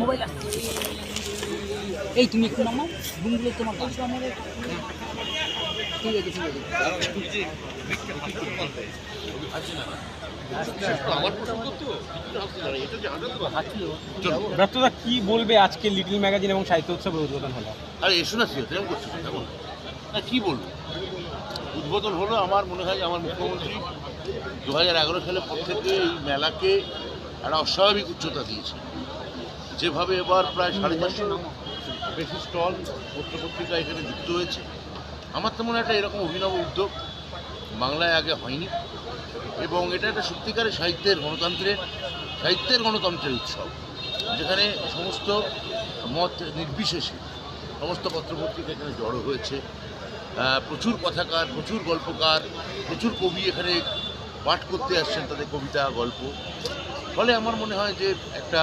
Mobile এই তুমি একটু নামো বুমগুলো তোমার গান ঠিক আছে ব্যর্থতা কি বলবে আজকে লিটল ম্যাগাজিন এবং সাহিত্য উৎসবের উদ্বোধন হলো? আরে এসো না সিও তেমন করছো তেমন না, কী বলবো, উদ্বোধন হলো। আমার মনে হয় আমার মুখ্যমন্ত্রী 2011 সালের পর থেকে এই মেলাকে একটা অস্বাভাবিক উচ্চতা দিয়েছে। যেভাবে এবার প্রায় 450 বেশি স্টল পত্রপত্রিকা এখানে যুক্ত হয়েছে, আমার তো মনে হয় একটা এরকম অভিনব উদ্যোগ বাংলায় আগে হয়নি, এবং এটা একটা সত্যিকারের সাহিত্যের গণতন্ত্রের উৎসব, যেখানে সমস্ত মত নির্বিশেষে সমস্ত পত্রপত্রিকা এখানে জড়ো হয়েছে। প্রচুর কথাকার, প্রচুর গল্পকার, প্রচুর কবি এখানে পাঠ করতে আসছেন তাদের কবিতা গল্প। ফলে আমার মনে হয় যে একটা